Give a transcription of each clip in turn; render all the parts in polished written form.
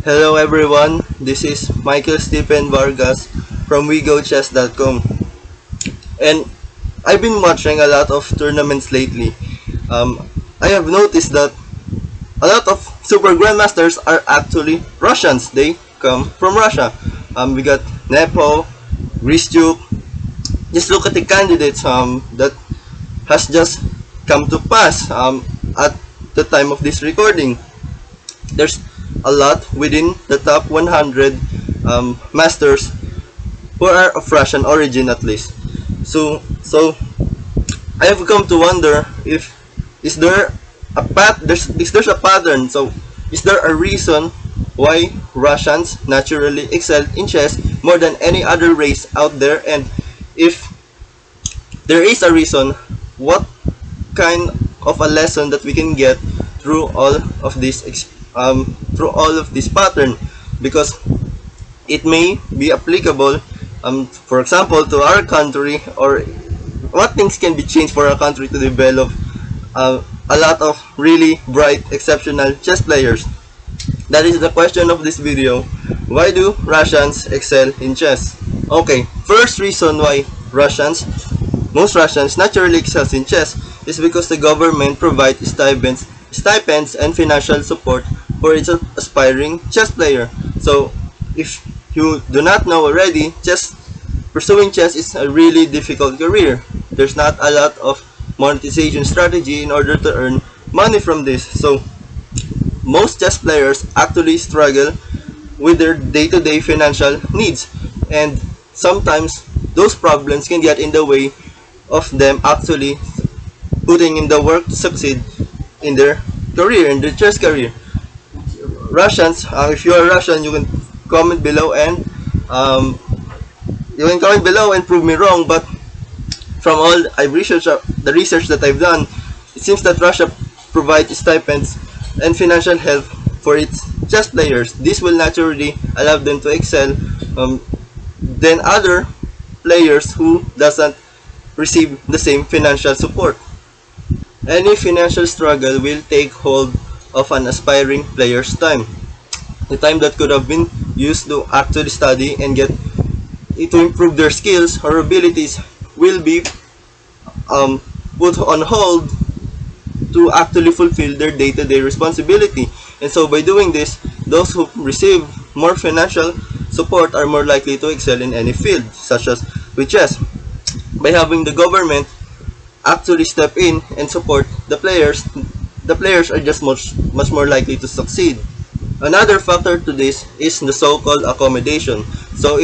Hello everyone, this is Michael Stephen Vargas from WeGoChess.com, and I've been watching a lot of tournaments lately. I have noticed that a lot of super grandmasters are actually Russians. They come from Russia. We got Nepo, Grisyuk. Just look at the candidates that has just come to pass at the time of this recording. There's a lot within the top 100 masters who are of Russian origin at least. So I have come to wonder if is there there's a pattern. So is there a reason why Russians naturally excel in chess more than any other race out there? And if there is a reason, what kind of a lesson that we can get through all of this pattern, because it may be applicable, for example, to our country, or what things can be changed for our country to develop a lot of really bright, exceptional chess players. That is the question of this video. Why do Russians excel in chess? Okay, first reason why most Russians naturally excel in chess is because the government provides stipends and financial support for its aspiring chess player. So, if you do not know already, pursuing chess is a really difficult career. There's not a lot of monetization strategy in order to earn money from this. So, most chess players actually struggle with their day-to-day financial needs, and sometimes those problems can get in the way of them actually putting in the work to succeed in their chess career. Russians, if you are Russian, you can comment below and prove me wrong. But from all the research that I've done, it seems that Russia provides stipends and financial help for its chess players. This will naturally allow them to excel than other players who doesn't receive the same financial support. Any financial struggle will take hold of an aspiring player's time. The time that could have been used to actually study and get to improve their skills or abilities will be put on hold to actually fulfill their day-to-day responsibility. And so by doing this, those who receive more financial support are more likely to excel in any field, such as with chess. By having the government actually step in and support the players are just much more likely to succeed. Another factor to this is the so-called accommodation. So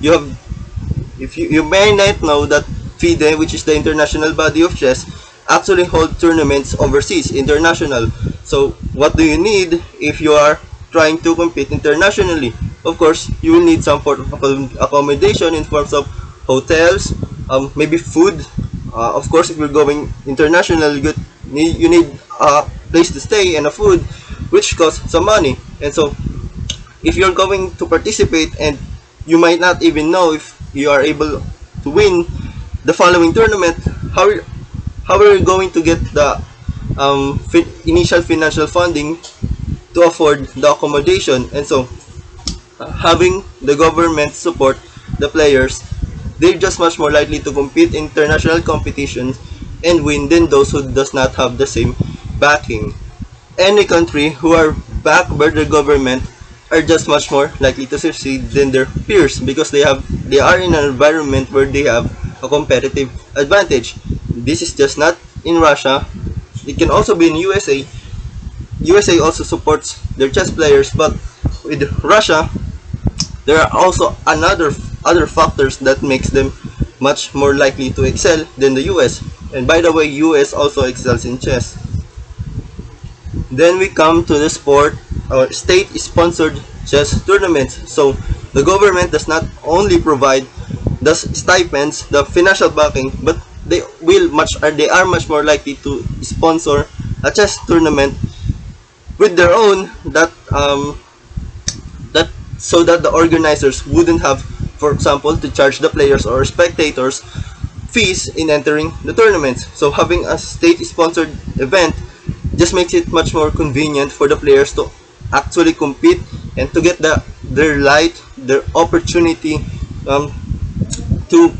you may not know that FIDE, which is the international body of chess, actually hold tournaments overseas, international. So what do you need if you are trying to compete internationally? Of course, you will need some sort of accommodation in forms of hotels, maybe food. Of course, if you're going international, you need a place to stay and a food, which costs some money. And so, if you're going to participate and you might not even know if you are able to win the following tournament, how are you going to get the initial financial funding to afford the accommodation? And so, having the government support the players, they're just much more likely to compete in international competitions and win than those who does not have the same backing. Any country who are backed by their government are just much more likely to succeed than their peers, because they are in an environment where they have a competitive advantage. This is just not in Russia. It can also be in USA. USA also supports their chess players, but with Russia, there are also other factors that makes them much more likely to excel than the US. And by the way, US also excels in chess. Then we come to the sport or state-sponsored chess tournaments. So the government does not only provide the stipends, the financial backing, but they are much more likely to sponsor a chess tournament with their own, so that the organizers wouldn't have, for example, to charge the players or spectators fees in entering the tournaments. So having a state-sponsored event just makes it much more convenient for the players to actually compete and to get their light, their opportunity um, to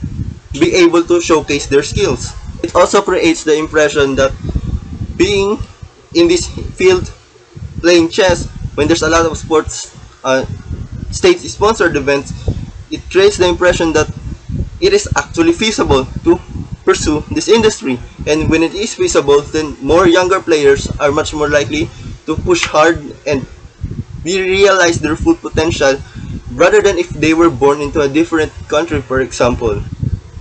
be able to showcase their skills. It also creates the impression that being in this field playing chess, when there's a lot of sports state-sponsored events, it creates the impression that it is actually feasible to pursue this industry. And when it is feasible, then more younger players are much more likely to push hard and realize their full potential rather than if they were born into a different country, for example.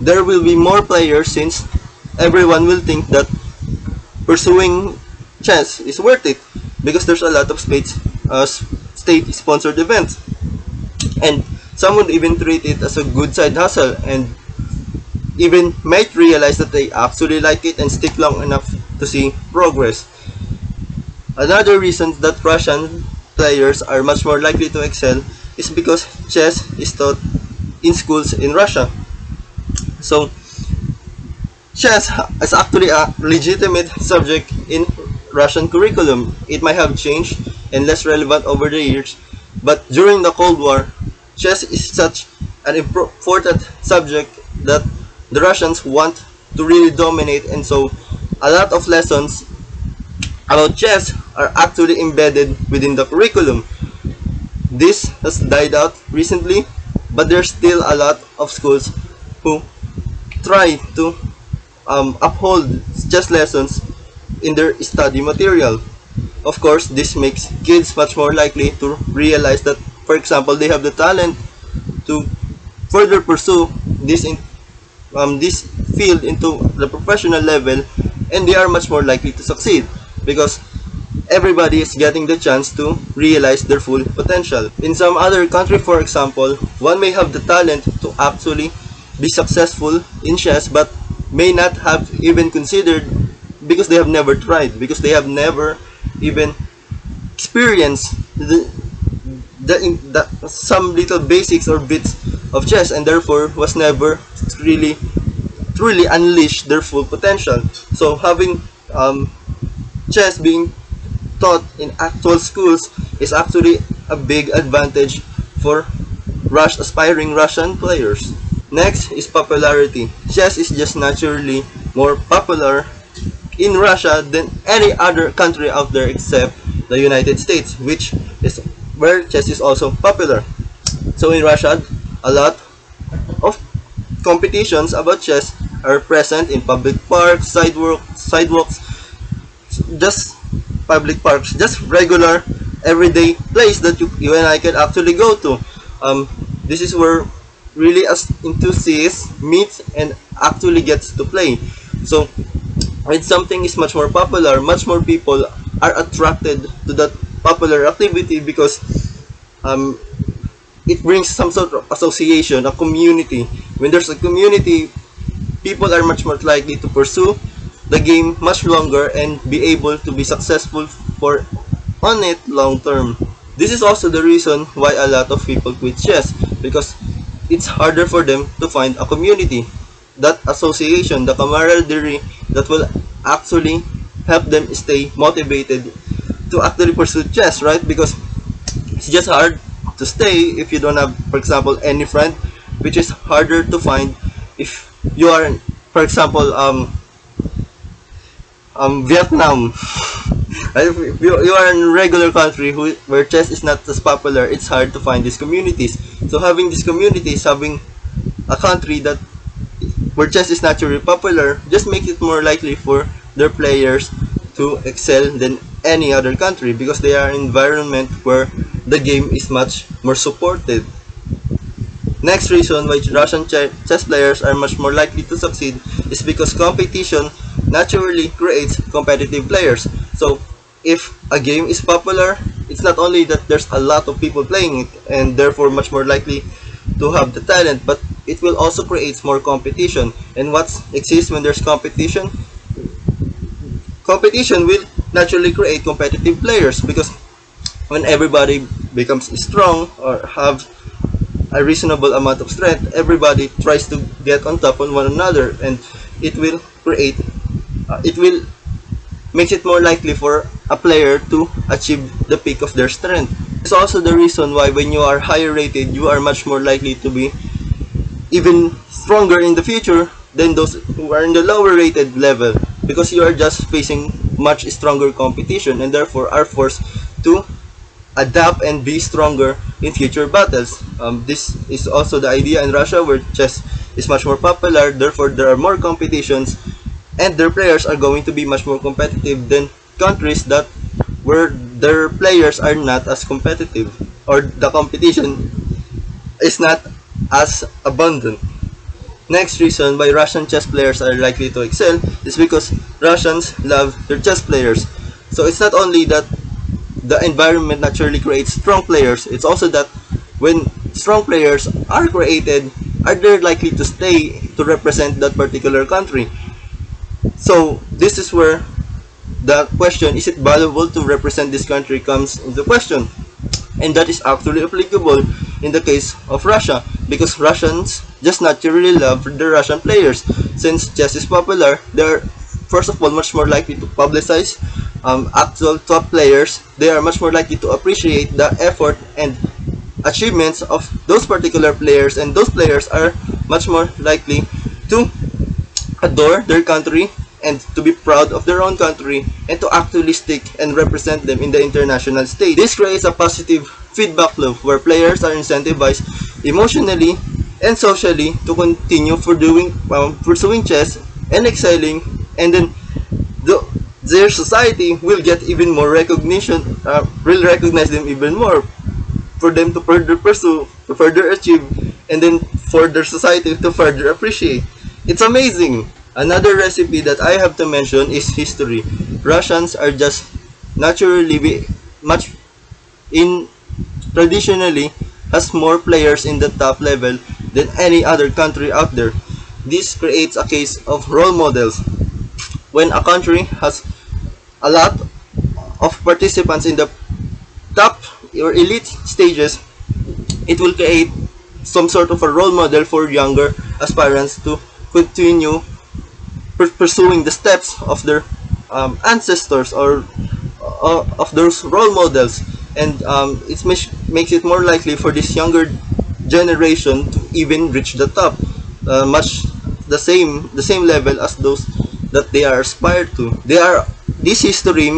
There will be more players since everyone will think that pursuing chess is worth it because there's a lot of state-sponsored events. And some would even treat it as a good side hustle and even might realize that they actually like it and stick long enough to see progress. Another reason that Russian players are much more likely to excel is because chess is taught in schools in Russia. So, chess is actually a legitimate subject in Russian curriculum. It might have changed and less relevant over the years, but during the Cold War, chess is such an important subject that the Russians want to really dominate, and so a lot of lessons about chess are actually embedded within the curriculum. This has died out recently, but there's still a lot of schools who try to uphold chess lessons in their study material. Of course, this makes kids much more likely to realize that, for example, they have the talent to further pursue this field into the professional level, and they are much more likely to succeed because everybody is getting the chance to realize their full potential. In some other country, for example, one may have the talent to actually be successful in chess but may not have even considered because they have never tried, because they have never even experienced some little basics or bits of chess, and therefore was never really truly unleash their full potential. So having chess being taught in actual schools is actually a big advantage for aspiring Russian players. Next is popularity. Chess is just naturally more popular in Russia than any other country out there except the United States, which is where chess is also popular. So in Russia, a lot of competitions about chess are present in public parks, sidewalks, just public parks, just regular everyday place that you and I can actually go to. This is where really as enthusiasts meet and actually gets to play. So when something is much more popular, much more people are attracted to that popular activity because it brings some sort of association, a community. When there's a community, people are much more likely to pursue the game much longer and be able to be successful for on it long term. This is also the reason why a lot of people quit chess, because it's harder for them to find a community, that association, the camaraderie that will actually help them stay motivated to actually pursue chess, right? Because it's just hard to stay if you don't have, for example, any friend, which is harder to find if you are, for example, Vietnam. If you are in a regular country where chess is not as popular, it's hard to find these communities. So having these communities, having a country that where chess is naturally popular, just makes it more likely for their players to excel than any other country because they are in an environment where the game is much more supported. Next reason why Russian chess players are much more likely to succeed is because competition naturally creates competitive players. So if a game is popular, it's not only that there's a lot of people playing it and therefore much more likely to have the talent, but it will also create more competition. And what exists when there's competition? Competition will naturally create competitive players because when everybody becomes strong or have a reasonable amount of strength, everybody tries to get on top on one another, and it will create it will makes it more likely for a player to achieve the peak of their strength. It's also the reason why when you are higher rated, you are much more likely to be even stronger in the future than those who are in the lower rated level, because you are just facing much stronger competition and therefore are forced to adapt and be stronger in future battles. This is also the idea in Russia, where chess is much more popular, therefore there are more competitions and their players are going to be much more competitive than countries that where their players are not as competitive, or the competition is not as abundant. Next reason why Russian chess players are likely to excel is because Russians love their chess players. So it's not only that the environment naturally creates strong players, it's also that when strong players are created, are they likely to stay to represent that particular country? So this is where the question, is it valuable to represent this country, comes into question. And that is actually applicable in the case of Russia, because Russians just naturally love the Russian players. Since chess is popular, they are first of all much more likely to publicize actual top players. They are much more likely to appreciate the effort and achievements of those particular players, and those players are much more likely to adore their country and to be proud of their own country and to actually stick and represent them in the international stage. This creates a positive feedback loop where players are incentivized emotionally and socially to continue pursuing chess and excelling, and then their society will get even more recognition, will recognize them even more for them to further pursue, to further achieve, and then for their society to further appreciate. It's amazing. Another recipe that I have to mention is history. Russians are just naturally much in traditionally has more players in the top level than any other country out there. This creates a case of role models. When a country has a lot of participants in the top or elite stages, it will create some sort of a role model for younger aspirants to continue pursuing the steps of their ancestors, or of those role models, and it makes it more likely for this younger generation to even reach the top, much the same level as those that they are aspired to. This history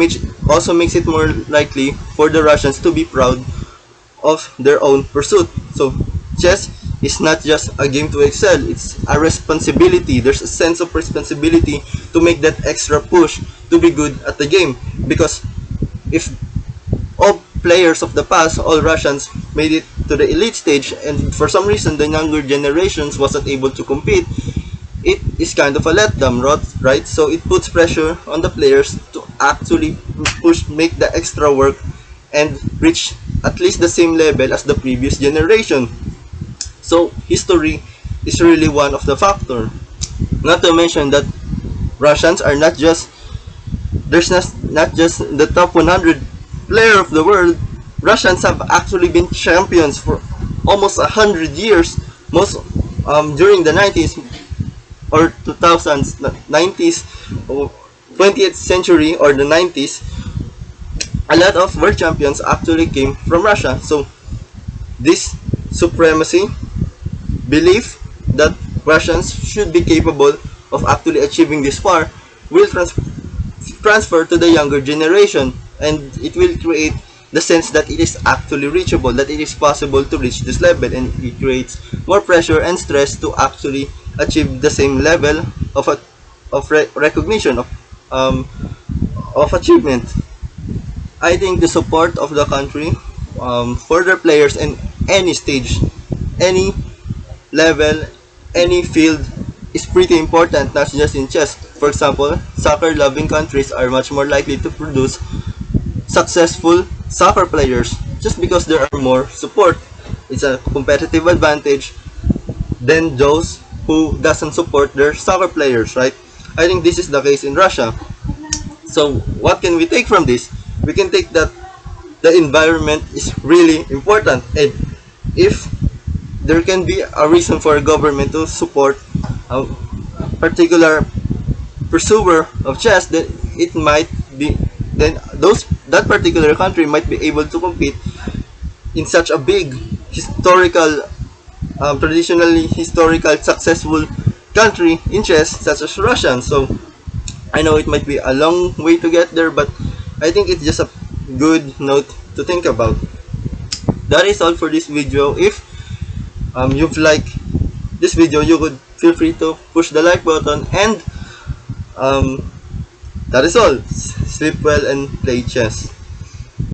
also makes it more likely for the Russians to be proud of their own pursuit. So chess is not just a game to excel, it's a responsibility. There's a sense of responsibility to make that extra push to be good at the game, because if all players of the past, all Russians, made it to the elite stage, and for some reason the younger generations wasn't able to compete, it is kind of a letdown, right? So it puts pressure on the players to actually make the extra work and reach at least the same level as the previous generation. So history is really one of the factor. Not to mention that Russians are not just the top 100 player of the world. Russians have actually been champions for almost 100 years. Most during the 90s or 2000s, 90s, or 20th century or the 90s, a lot of world champions actually came from Russia. So this supremacy belief that Russians should be capable of actually achieving this far will transfer to the younger generation, and it will create the sense that it is actually reachable, that it is possible to reach this level, and it creates more pressure and stress to actually achieve the same level of recognition of achievement. I think the support of the country for their players in any stage, any level, any field is pretty important, not just in chess. For example, soccer-loving countries are much more likely to produce successful soccer players just because there are more support. It's a competitive advantage than those who doesn't support their soccer players, right? I think this is the case in Russia. So what can we take from this? We can take that the environment is really important, and if there can be a reason for a government to support a particular pursuer of chess, then it might be that particular country might be able to compete in such a big historical, traditionally historical successful country in chess such as Russia. So I know it might be a long way to get there, but I think it's just a good note to think about. That is all for this video. If you've liked this video, you could feel free to push the like button, and that is all. Sleep well and play chess.